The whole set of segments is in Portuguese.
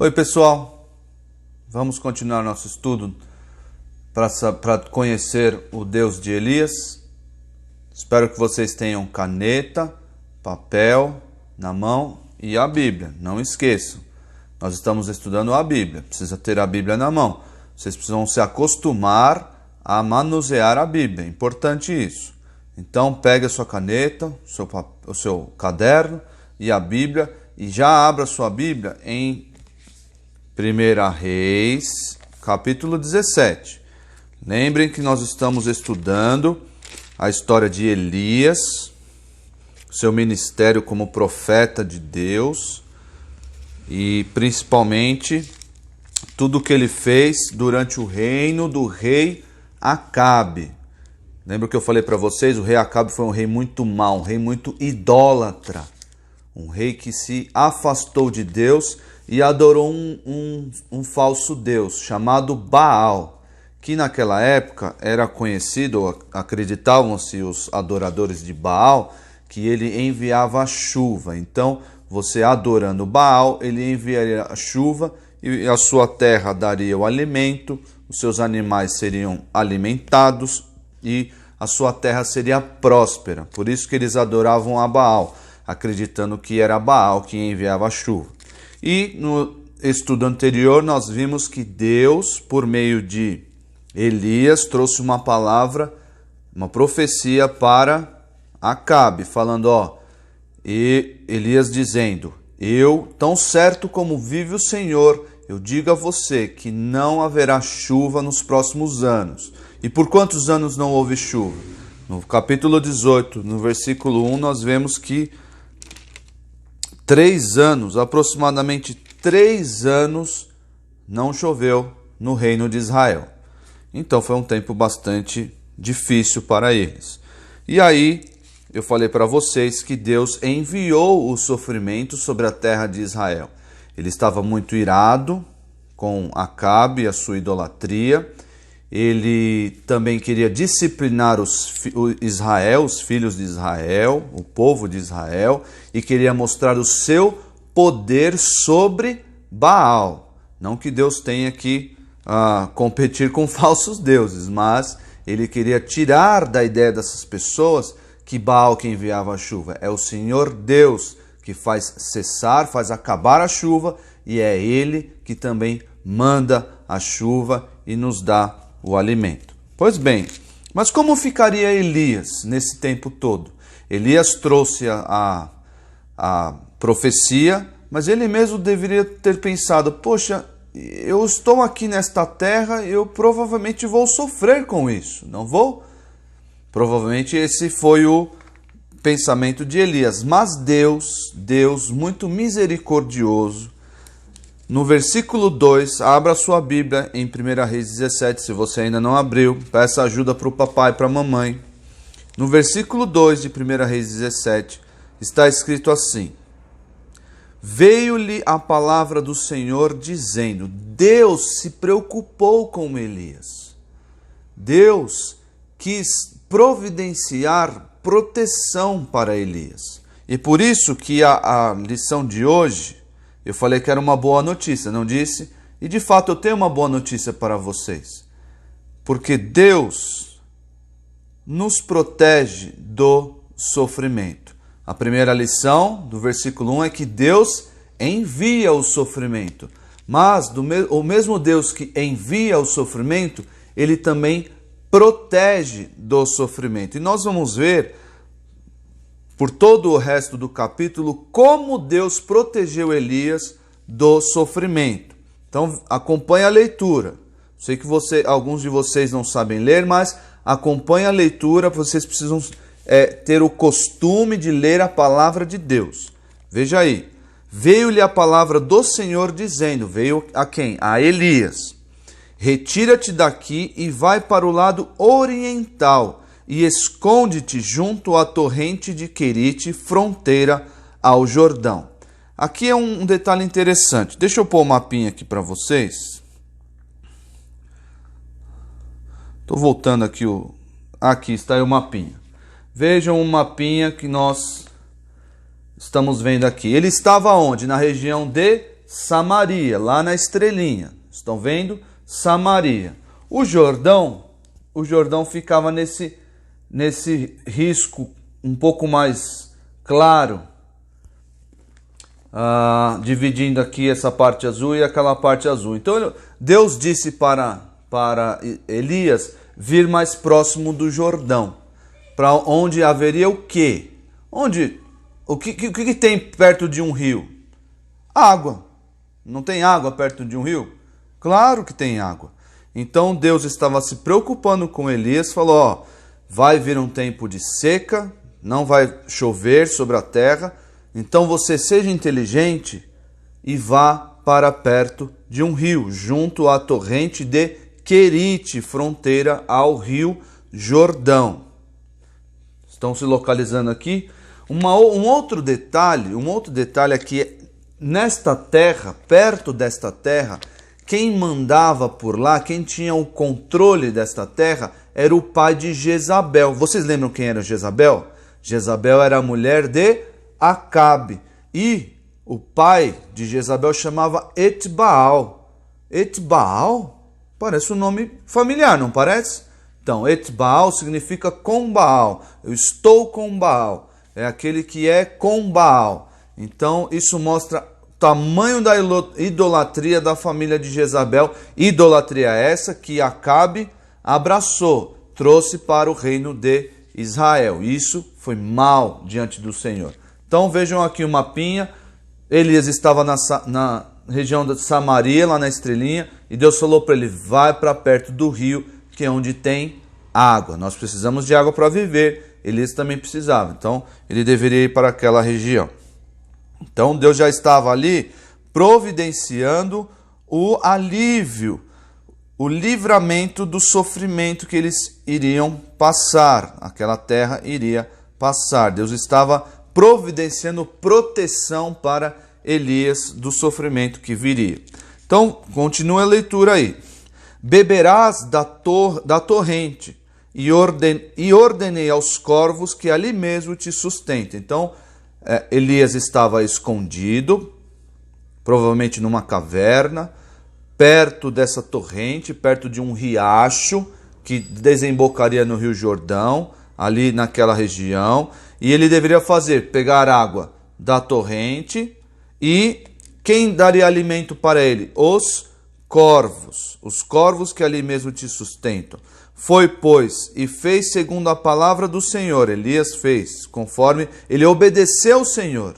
Oi pessoal, vamos continuar nosso estudo para conhecer o Deus de Elias. Espero que vocês tenham caneta, papel na mão e a Bíblia. Não esqueçam, nós estamos estudando a Bíblia, precisa ter a Bíblia na mão. Vocês precisam se acostumar a manusear a Bíblia, é importante isso. Então pegue a sua caneta, o seu caderno e a Bíblia e já abra a sua Bíblia em 1 Reis, capítulo 17. Lembrem que nós estamos estudando a história de Elias, seu ministério como profeta de Deus e principalmente tudo o que ele fez durante o reino do rei Acabe. Lembra que eu falei para vocês? O rei Acabe foi um rei muito mau, um rei muito idólatra, um rei que se afastou de Deus e adorou um falso deus chamado Baal, que naquela época era conhecido, acreditavam-se os adoradores de Baal, que ele enviava a chuva. Então, você adorando Baal, ele enviaria a chuva e a sua terra daria o alimento, os seus animais seriam alimentados e a sua terra seria próspera. Por isso que eles adoravam a Baal, acreditando que era Baal que enviava a chuva. E no estudo anterior nós vimos que Deus, por meio de Elias, trouxe uma palavra, uma profecia para Acabe, falando, e Elias dizendo: eu, tão certo como vive o Senhor, eu digo a você que não haverá chuva nos próximos anos. E por quantos anos não houve chuva? No capítulo 18, no versículo 1, nós vemos que 3 anos, aproximadamente 3 anos, não choveu no reino de Israel. Então foi um tempo bastante difícil para eles. E aí eu falei para vocês que Deus enviou o sofrimento sobre a terra de Israel. Ele estava muito irado com Acabe e a sua idolatria. Ele também queria disciplinar os filhos de Israel, o povo de Israel, e queria mostrar o seu poder sobre Baal. Não que Deus tenha que competir com falsos deuses, mas ele queria tirar da ideia dessas pessoas que Baal que enviava a chuva. É o Senhor Deus que faz cessar, faz acabar a chuva, e é Ele que também manda a chuva e nos dá o alimento. Pois bem, mas como ficaria Elias nesse tempo todo? Elias trouxe a profecia, mas ele mesmo deveria ter pensado: poxa, eu estou aqui nesta terra, eu provavelmente vou sofrer com isso, não vou? Provavelmente esse foi o pensamento de Elias, mas Deus muito misericordioso, no versículo 2, abra sua Bíblia em 1 Reis 17, se você ainda não abriu, peça ajuda para o papai e para a mamãe. No versículo 2 de 1 Reis 17, está escrito assim: veio-lhe a palavra do Senhor dizendo, Deus se preocupou com Elias. Deus quis providenciar proteção para Elias. E por isso que a lição de hoje, eu falei que era uma boa notícia, não disse? E de fato eu tenho uma boa notícia para vocês. Porque Deus nos protege do sofrimento. A primeira lição do versículo 1 é que Deus envia o sofrimento. Mas o mesmo Deus que envia o sofrimento, Ele também protege do sofrimento. E nós vamos ver por todo o resto do capítulo como Deus protegeu Elias do sofrimento. Então acompanhe a leitura. Sei que alguns de vocês não sabem ler, mas acompanhe a leitura. Vocês precisam ter o costume de ler a palavra de Deus. Veja aí. Veio-lhe a palavra do Senhor dizendo, veio a quem? A Elias. Retira-te daqui e vai para o lado oriental e esconde-te junto à torrente de Querite, fronteira ao Jordão. Aqui é um detalhe interessante. Deixa eu pôr o mapinha aqui para vocês. Estou voltando aqui. Aqui está aí o mapinha. Vejam o mapinha que nós estamos vendo aqui. Ele estava onde? Na região de Samaria, lá na estrelinha. Estão vendo? Samaria. O Jordão ficava nesse risco um pouco mais claro, dividindo aqui essa parte azul e aquela parte azul. Então Deus disse para Elias vir mais próximo do Jordão, para onde haveria o quê? O que tem perto de um rio? Água. Não tem água perto de um rio? Claro que tem água. Então Deus estava se preocupando com Elias, falou, vai vir um tempo de seca, não vai chover sobre a terra, então você seja inteligente e vá para perto de um rio, junto à torrente de Querite, fronteira ao rio Jordão. Estão se localizando aqui? Um outro detalhe é que nesta terra, perto desta terra, quem mandava por lá, quem tinha o controle desta terra, era o pai de Jezabel. Vocês lembram quem era Jezabel? Jezabel era a mulher de Acabe. E o pai de Jezabel chamava Etbaal. Etbaal? Parece um nome familiar, não parece? Então, Etbaal significa com Baal. Eu estou com Baal. É aquele que é com Baal. Então, isso mostra o tamanho da idolatria da família de Jezabel. Idolatria essa que Acabe abraçou, trouxe para o reino de Israel. Isso foi mal diante do Senhor. Então, vejam aqui o mapinha. Elias estava na região de Samaria, lá na estrelinha, e Deus falou para ele, vai para perto do rio, que é onde tem água. Nós precisamos de água para viver. Elias também precisava. Então, ele deveria ir para aquela região. Então, Deus já estava ali providenciando o alívio, o livramento do sofrimento que eles iriam passar. Aquela terra iria passar. Deus estava providenciando proteção para Elias do sofrimento que viria. Então, continua a leitura aí. Beberás da torrente, e ordenei aos corvos que ali mesmo te sustentem. Então, Elias estava escondido, provavelmente numa caverna, perto dessa torrente, perto de um riacho que desembocaria no Rio Jordão, ali naquela região, e ele deveria pegar água da torrente, e quem daria alimento para ele? Os corvos que ali mesmo te sustentam. Foi, pois, e fez segundo a palavra do Senhor. Elias fez, conforme ele obedeceu ao Senhor.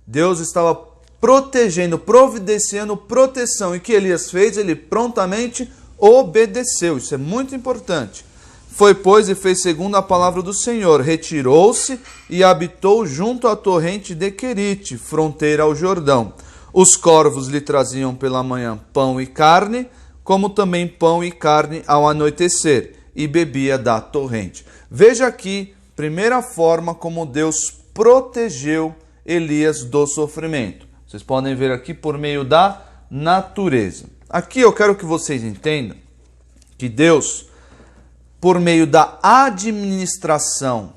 Deus estava protegendo, providenciando proteção. E o que Elias fez? Ele prontamente obedeceu. Isso é muito importante. Foi, pois, e fez segundo a palavra do Senhor. Retirou-se e habitou junto à torrente de Querite, fronteira ao Jordão. Os corvos lhe traziam pela manhã pão e carne, como também pão e carne ao anoitecer, e bebia da torrente. Veja aqui, primeira forma como Deus protegeu Elias do sofrimento. Vocês podem ver aqui por meio da natureza. Aqui eu quero que vocês entendam que Deus, por meio da administração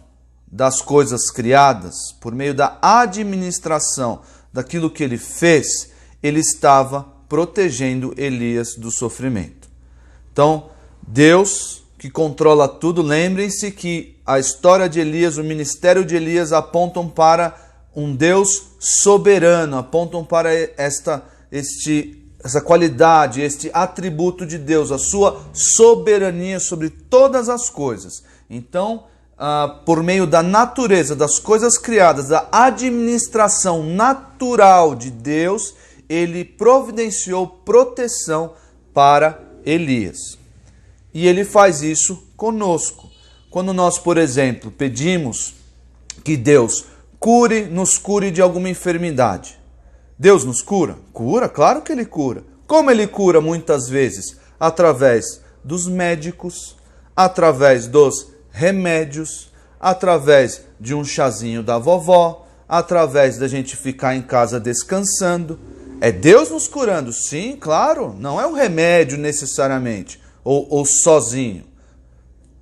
das coisas criadas, por meio da administração daquilo que ele fez, ele estava protegendo Elias do sofrimento. Então, Deus que controla tudo, lembrem-se que a história de Elias, o ministério de Elias apontam para um Deus soberano, apontam para essa qualidade, este atributo de Deus, a sua soberania sobre todas as coisas. Então, por meio da natureza, das coisas criadas, da administração natural de Deus, ele providenciou proteção para Elias. E ele faz isso conosco. Quando nós, por exemplo, pedimos que Deus nos cure de alguma enfermidade. Deus nos cura? Cura, claro que ele cura. Como ele cura muitas vezes? Através dos médicos, através dos remédios, através de um chazinho da vovó, através da gente ficar em casa descansando. É Deus nos curando? Sim, claro. Não é um remédio necessariamente, ou sozinho,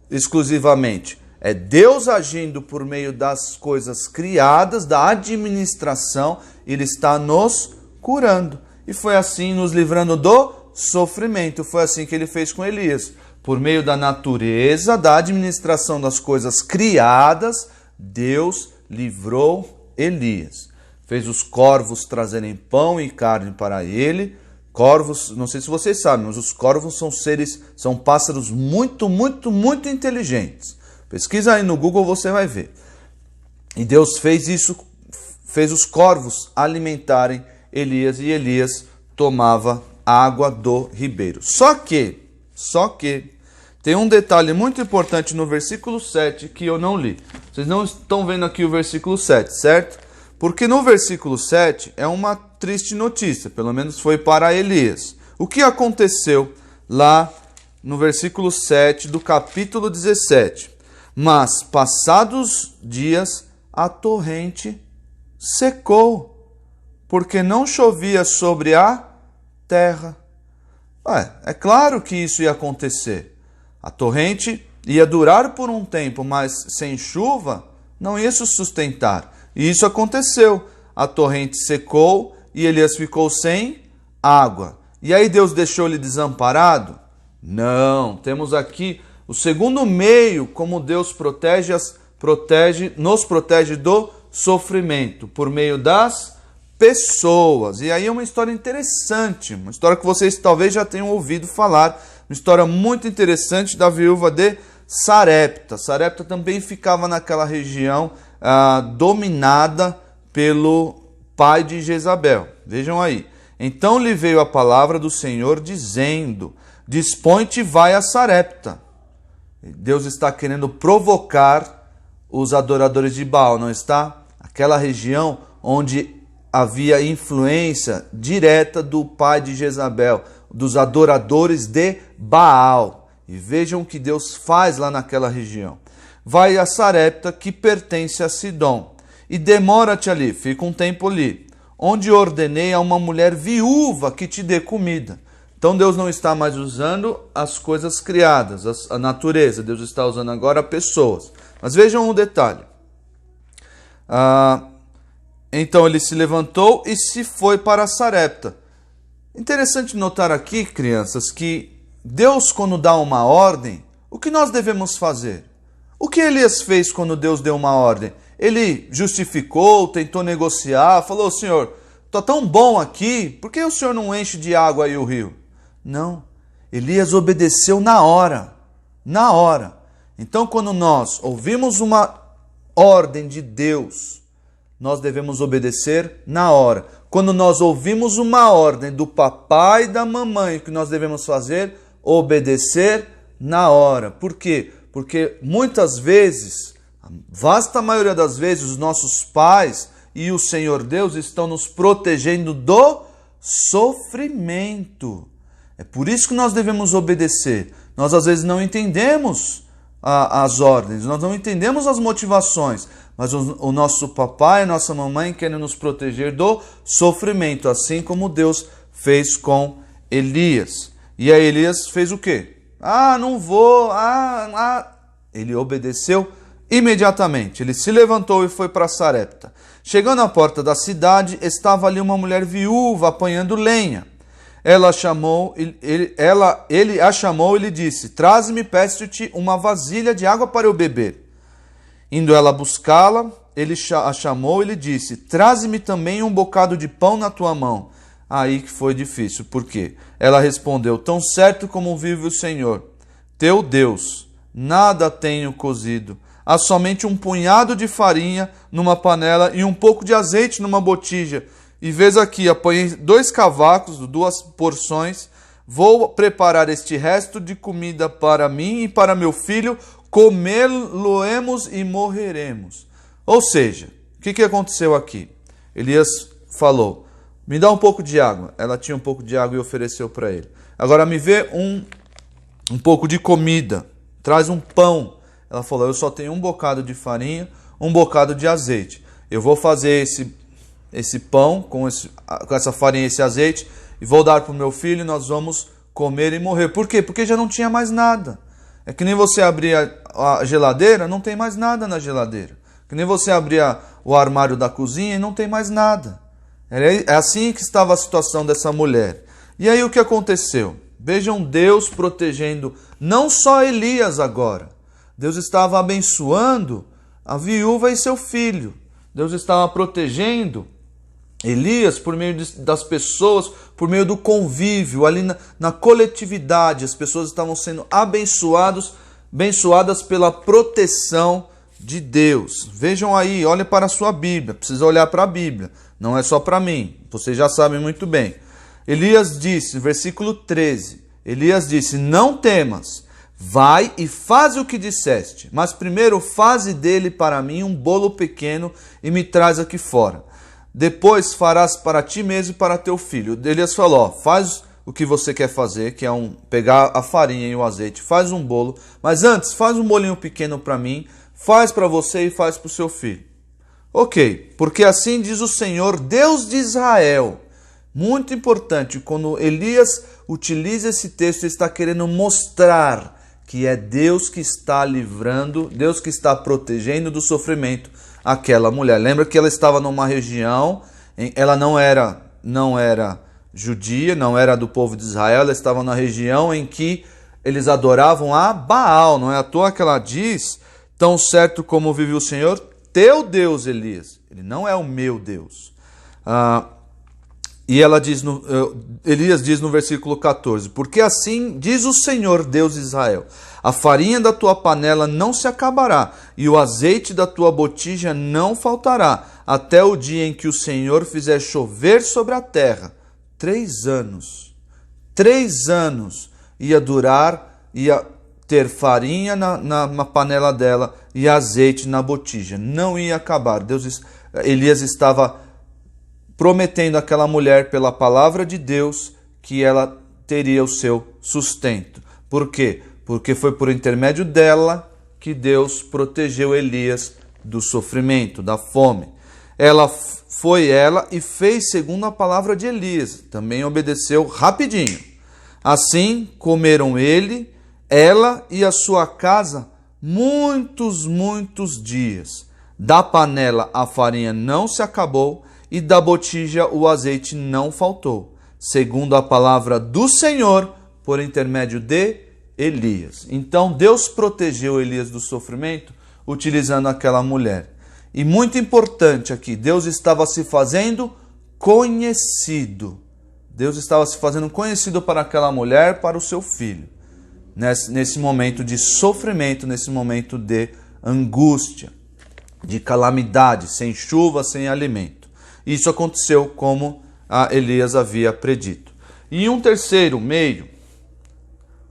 exclusivamente. É Deus agindo por meio das coisas criadas, da administração, ele está nos curando. e foi assim nos livrando do sofrimento. Foi assim que ele fez com Elias. Por meio da natureza, da administração das coisas criadas, Deus livrou Elias. Fez os corvos trazerem pão e carne para ele. Corvos, não sei se vocês sabem, mas os corvos são pássaros muito, muito, muito inteligentes. Pesquisa aí no Google, você vai ver. E Deus fez isso, fez os corvos alimentarem Elias, e Elias tomava água do ribeiro. Só que, tem um detalhe muito importante no versículo 7 que eu não li. Vocês não estão vendo aqui o versículo 7, certo? Porque no versículo 7 é uma triste notícia, pelo menos foi para Elias. O que aconteceu lá no versículo 7 do capítulo 17? Mas, passados dias, a torrente secou, porque não chovia sobre a terra. É claro que isso ia acontecer. A torrente ia durar por um tempo, mas sem chuva não ia se sustentar. E isso aconteceu. A torrente secou e Elias ficou sem água. E aí Deus deixou-lhe desamparado? Não. Temos aqui o segundo meio como Deus nos protege do sofrimento, por meio das pessoas. E aí é uma história interessante, uma história que vocês talvez já tenham ouvido falar, uma história muito interessante da viúva de Sarepta. Sarepta também ficava naquela região dominada pelo pai de Jezabel. Vejam aí. Então lhe veio a palavra do Senhor dizendo: dispõe-te e vai a Sarepta. Deus está querendo provocar os adoradores de Baal, não está? Aquela região onde havia influência direta do pai de Jezabel, dos adoradores de Baal. E vejam o que Deus faz lá naquela região. Vai a Sarepta, que pertence a Sidom, e demora-te ali, fica um tempo ali, onde ordenei a uma mulher viúva que te dê comida. Então Deus não está mais usando as coisas criadas, a natureza. Deus está usando agora pessoas. Mas vejam um detalhe. Então ele se levantou e se foi para Sarepta. Interessante notar aqui, crianças, que Deus, quando dá uma ordem, o que nós devemos fazer? O que Elias fez quando Deus deu uma ordem? Ele justificou, tentou negociar, falou: Senhor, estou tão bom aqui, por que o Senhor não enche de água aí o rio? Não, Elias obedeceu na hora. Na hora. Então, quando nós ouvimos uma ordem de Deus, nós devemos obedecer na hora. Quando nós ouvimos uma ordem do papai e da mamãe, o que nós devemos fazer? Obedecer na hora. Por quê? Porque muitas vezes, a vasta maioria das vezes, os nossos pais e o Senhor Deus estão nos protegendo do sofrimento. É por isso que nós devemos obedecer. Nós às vezes não entendemos as ordens, nós não entendemos as motivações, mas o nosso papai e nossa mamãe querem nos proteger do sofrimento, assim como Deus fez com Elias. E aí Elias fez o quê? Não vou, Ele obedeceu imediatamente. Ele se levantou e foi para Sarepta. Chegando à porta da cidade, estava ali uma mulher viúva apanhando lenha. Ele a chamou e lhe disse: traze-me, peço-te, uma vasilha de água para eu beber. Indo ela buscá-la, ele a chamou e lhe disse: traze-me também um bocado de pão na tua mão. Aí que foi difícil. Por quê? Ela respondeu: tão certo como vive o Senhor, teu Deus, nada tenho cozido. Há somente um punhado de farinha numa panela e um pouco de azeite numa botija. E vês aqui, apanhei 2 cavacos, 2 porções. Vou preparar este resto de comida para mim e para meu filho. Comê-lo-emos e morreremos. Ou seja, o que aconteceu aqui? Elias falou: me dá um pouco de água. Ela tinha um pouco de água e ofereceu para ele. Agora me vê um pouco de comida. Traz um pão. Ela falou: eu só tenho um bocado de farinha, um bocado de azeite. Eu vou fazer esse pão com essa farinha e esse azeite e vou dar para o meu filho e nós vamos comer e morrer. Por quê? Porque já não tinha mais nada. É que nem você abrir a geladeira, não tem mais nada na geladeira. Que nem você abrir o armário da cozinha e não tem mais nada. É assim que estava a situação dessa mulher. E aí o que aconteceu? Vejam Deus protegendo não só Elias agora. Deus estava abençoando a viúva e seu filho. Deus estava protegendo Elias por meio das pessoas, por meio do convívio, ali na coletividade. As pessoas estavam sendo abençoadas pela proteção de Deus. Vejam aí, olhem para a sua Bíblia. Precisa olhar para a Bíblia, não é só para mim. Vocês já sabem muito bem. Elias disse, versículo 13, Elias disse, não temas, vai e faz o que disseste, mas primeiro faze dele para mim um bolo pequeno e me traz aqui fora. Depois farás para ti mesmo e para teu filho. Elias falou, ó, faz o que você quer fazer, que é pegar a farinha e o azeite, faz um bolo, mas antes faz um bolinho pequeno para mim, faz para você e faz para o seu filho. Ok, porque assim diz o Senhor, Deus de Israel. Muito importante, quando Elias utiliza esse texto, ele está querendo mostrar que é Deus que está livrando, Deus que está protegendo do sofrimento aquela mulher. Lembra que ela estava numa região, ela não era judia, não era do povo de Israel, ela estava na região em que eles adoravam a Baal. Não é à toa que ela diz, tão certo como vive o Senhor, teu Deus, Elias. Ele não é o meu Deus. E ela diz Elias diz no versículo 14, porque assim diz o Senhor, Deus de Israel, a farinha da tua panela não se acabará, e o azeite da tua botija não faltará, até o dia em que o Senhor fizer chover sobre a terra. 3 anos. 3 anos ia durar, ia ter farinha na panela dela e azeite na botija. Não ia acabar. Elias estava prometendo àquela mulher pela palavra de Deus que ela teria o seu sustento. Por quê? Porque foi por intermédio dela que Deus protegeu Elias do sofrimento, da fome. Ela e fez segundo a palavra de Elias. Também obedeceu rapidinho. Assim comeram ela e a sua casa muitos dias. Da panela a farinha não se acabou e da botija o azeite não faltou, segundo a palavra do Senhor, por intermédio de Elias. Então Deus protegeu Elias do sofrimento utilizando aquela mulher. E muito importante aqui, Deus estava se fazendo conhecido. Deus estava se fazendo conhecido para aquela mulher, para o seu filho. Nesse momento de sofrimento, nesse momento de angústia, de calamidade, sem chuva, sem alimento. Isso aconteceu como Elias havia predito. E um terceiro meio,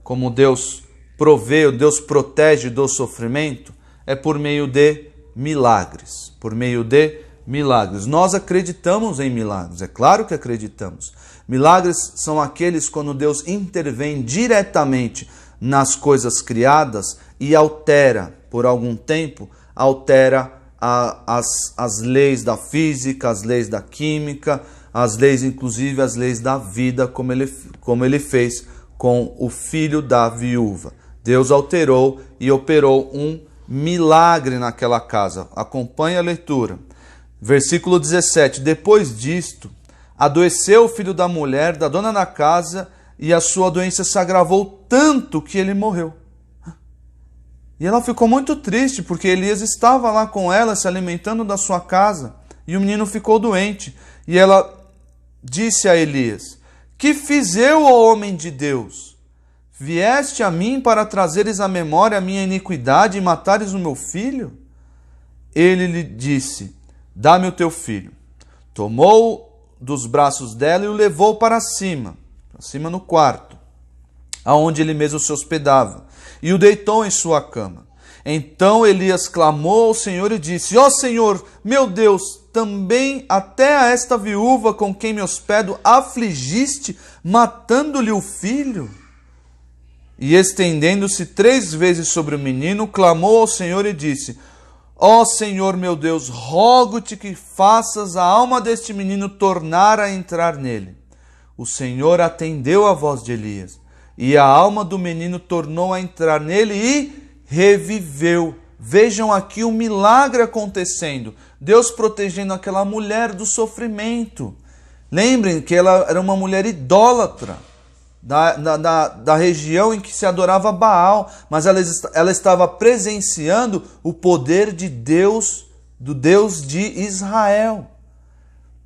como Deus provê, Deus protege do sofrimento, é por meio de milagres. Por meio de milagres. Nós acreditamos em milagres, é claro que acreditamos. Milagres são aqueles quando Deus intervém diretamente nas coisas criadas e altera, por algum tempo, altera as leis da física, as leis da química, as leis, inclusive as leis da vida, como ele fez com o filho da viúva. Deus alterou e operou um milagre naquela casa. Acompanhe a leitura. Versículo 17. Depois disto, adoeceu o filho da mulher, da dona da casa, e a sua doença se agravou tanto que ele morreu. E ela ficou muito triste, porque Elias estava lá com ela, se alimentando da sua casa, e o menino ficou doente. E ela disse a Elias, que fiz eu, ó homem de Deus? Vieste a mim para trazeres à memória a minha iniquidade e matares o meu filho? Ele lhe disse, dá-me o teu filho. Tomou dos braços dela e o levou para cima no quarto, aonde ele mesmo se hospedava, e o deitou em sua cama. Então Elias clamou ao Senhor e disse, ó Senhor, meu Deus, também até a esta viúva com quem me hospedo afligiste, matando-lhe o filho? E estendendo-se 3 vezes sobre o menino, clamou ao Senhor e disse, ó Senhor meu Deus, rogo-te que faças a alma deste menino tornar a entrar nele. O Senhor atendeu a voz de Elias, e a alma do menino tornou a entrar nele e reviveu. Vejam aqui um milagre acontecendo. Deus protegendo aquela mulher do sofrimento. Lembrem que ela era uma mulher idólatra da região em que se adorava Baal, mas ela estava presenciando o poder de Deus, do Deus de Israel.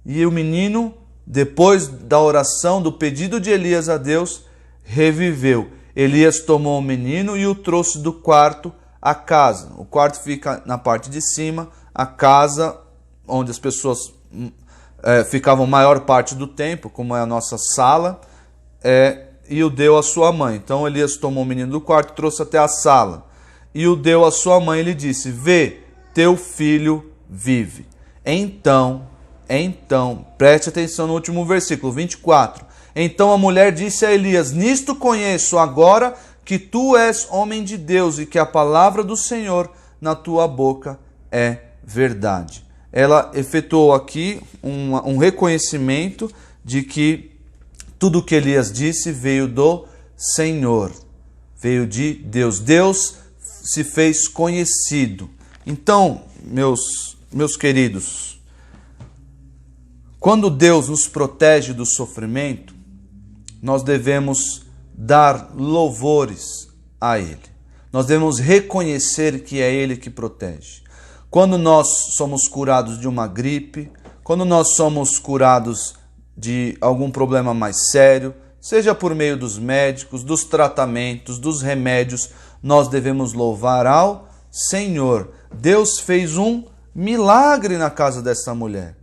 E o menino, depois da oração, do pedido de Elias a Deus, reviveu. Elias tomou o menino e o trouxe do quarto à casa. O quarto fica na parte de cima, a casa onde as pessoas ficavam maior parte do tempo, como é a nossa sala, e o deu à sua mãe. Então Elias tomou o menino do quarto, trouxe até a sala, e o deu à sua mãe e lhe disse: vê, teu filho vive. Então, preste atenção no último versículo, 24. Então a mulher disse a Elias: nisto conheço agora que tu és homem de Deus e que a palavra do Senhor na tua boca é verdade. Ela efetuou aqui um reconhecimento de que tudo o que Elias disse veio do Senhor, veio de Deus. Deus se fez conhecido. Então, meus queridos, quando Deus nos protege do sofrimento, nós devemos dar louvores a Ele. Nós devemos reconhecer que é Ele que protege. Quando nós somos curados de uma gripe, quando nós somos curados de algum problema mais sério, seja por meio dos médicos, dos tratamentos, dos remédios, nós devemos louvar ao Senhor. Deus fez um milagre na casa desta mulher.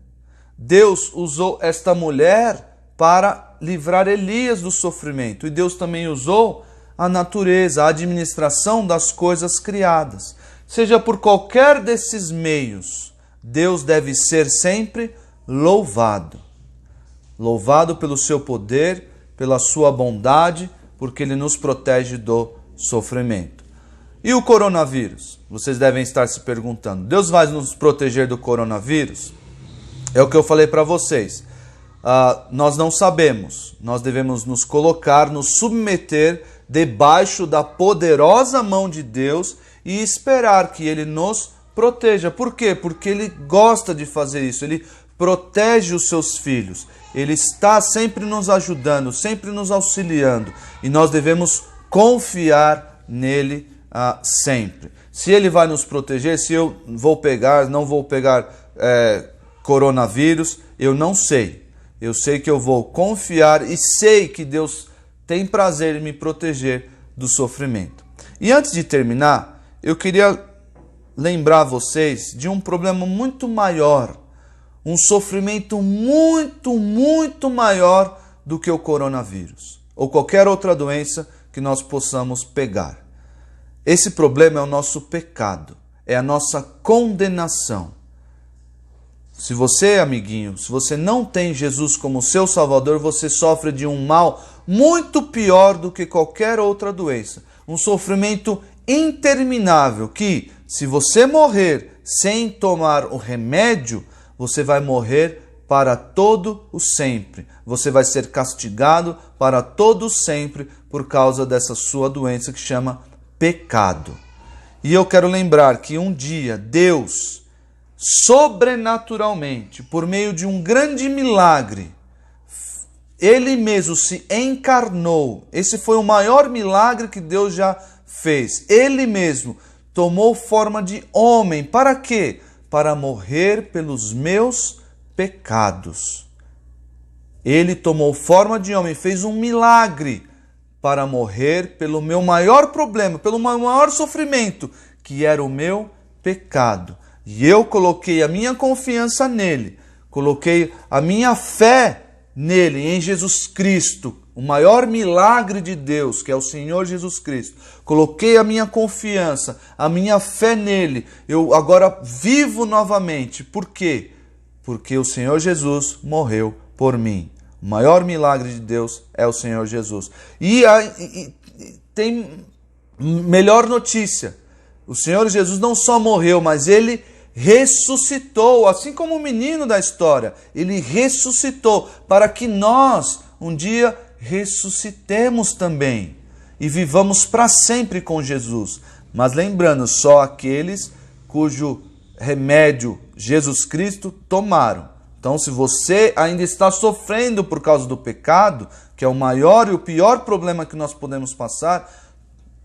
Deus usou esta mulher para livrar Elias do sofrimento. E Deus também usou a natureza, a administração das coisas criadas. Seja por qualquer desses meios, Deus deve ser sempre louvado. Louvado pelo seu poder, pela sua bondade, porque Ele nos protege do sofrimento. E o coronavírus? Vocês devem estar se perguntando, Deus vai nos proteger do coronavírus? É o que eu falei para vocês. Nós não sabemos. Nós devemos nos colocar, nos submeter debaixo da poderosa mão de Deus e esperar que Ele nos proteja. Por quê? Porque Ele gosta de fazer isso. Ele protege os seus filhos. Ele está sempre nos ajudando, sempre nos auxiliando. E nós devemos confiar nele sempre. Se Ele vai nos proteger, se eu vou pegar, não vou pegar coronavírus, eu não sei. Eu sei que eu vou confiar e sei que Deus tem prazer em me proteger do sofrimento. E antes de terminar, eu queria lembrar vocês de um problema muito maior, um sofrimento muito, muito maior do que o coronavírus ou qualquer outra doença que nós possamos pegar. Esse problema é o nosso pecado, é a nossa condenação. Se você, amiguinho, se você não tem Jesus como seu Salvador, você sofre de um mal muito pior do que qualquer outra doença. Um sofrimento interminável que, se você morrer sem tomar o remédio, você vai morrer para todo o sempre. Você vai ser castigado para todo o sempre por causa dessa sua doença que chama pecado. E eu quero lembrar que um dia Deus, sobrenaturalmente, por meio de um grande milagre, Ele mesmo se encarnou. Esse foi o maior milagre que Deus já fez. Ele mesmo tomou forma de homem. Para quê? Para morrer pelos meus pecados. Ele tomou forma de homem, fez um milagre para morrer pelo meu maior problema, pelo meu maior sofrimento, que era o meu pecado. E eu coloquei a minha confiança nele, coloquei a minha fé nele, em Jesus Cristo, o maior milagre de Deus, que é o Senhor Jesus Cristo. Coloquei a minha confiança, a minha fé nele. Eu agora vivo novamente. Por quê? Porque o Senhor Jesus morreu por mim. O maior milagre de Deus é o Senhor Jesus. E tem melhor notícia. O Senhor Jesus não só morreu, mas Ele ressuscitou, assim como o menino da história. Ele ressuscitou para que nós um dia ressuscitemos também e vivamos para sempre com Jesus. Mas lembrando, só aqueles cujo remédio Jesus Cristo tomaram. Então, se você ainda está sofrendo por causa do pecado, que é o maior e o pior problema que nós podemos passar,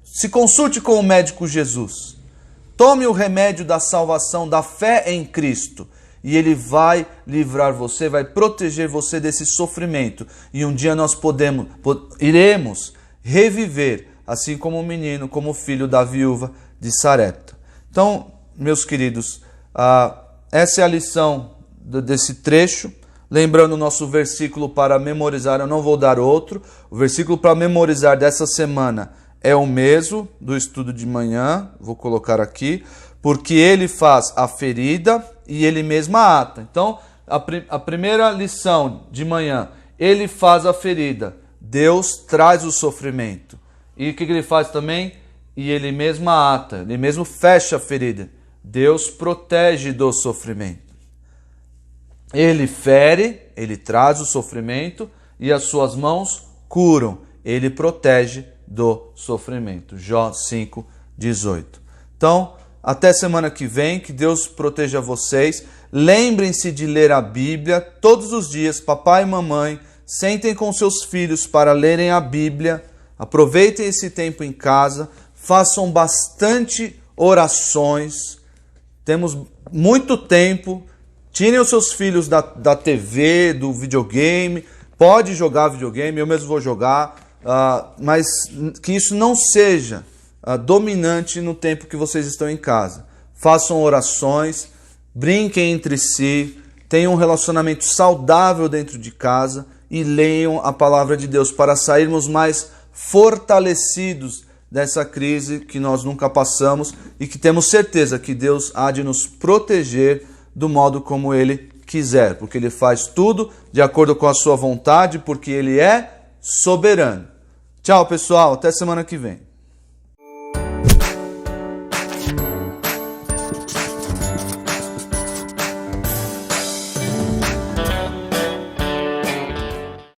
se consulte com o médico Jesus. Tome o remédio da salvação, da fé em Cristo. E Ele vai livrar você, vai proteger você desse sofrimento. E um dia nós iremos reviver, assim como o menino, como o filho da viúva de Sarepta. Então, meus queridos, essa é a lição desse trecho. Lembrando o nosso versículo para memorizar, eu não vou dar outro. O versículo para memorizar dessa semana é o mesmo do estudo de manhã, vou colocar aqui, porque ele faz a ferida e ele mesmo a ata. Então, a primeira lição de manhã, ele faz a ferida, Deus traz o sofrimento. E o que ele faz também? E ele mesmo a ata, ele mesmo fecha a ferida. Deus protege do sofrimento. Ele fere, ele traz o sofrimento e as suas mãos curam. Ele protege do sofrimento. Jó 5:18. Então, até semana que vem, que Deus proteja vocês. Lembrem-se de ler a Bíblia todos os dias. Papai e mamãe, sentem com seus filhos para lerem a Bíblia. Aproveitem esse tempo em casa. Façam bastante orações. Temos muito tempo. Tirem os seus filhos da TV, do videogame. Pode jogar videogame, eu mesmo vou jogar. Mas que isso não seja dominante no tempo que vocês estão em casa. Façam orações, brinquem entre si, tenham um relacionamento saudável dentro de casa e leiam a palavra de Deus para sairmos mais fortalecidos dessa crise que nós nunca passamos e que temos certeza que Deus há de nos proteger do modo como Ele quiser, porque Ele faz tudo de acordo com a sua vontade, porque Ele é soberano. Tchau, pessoal. Até semana que vem.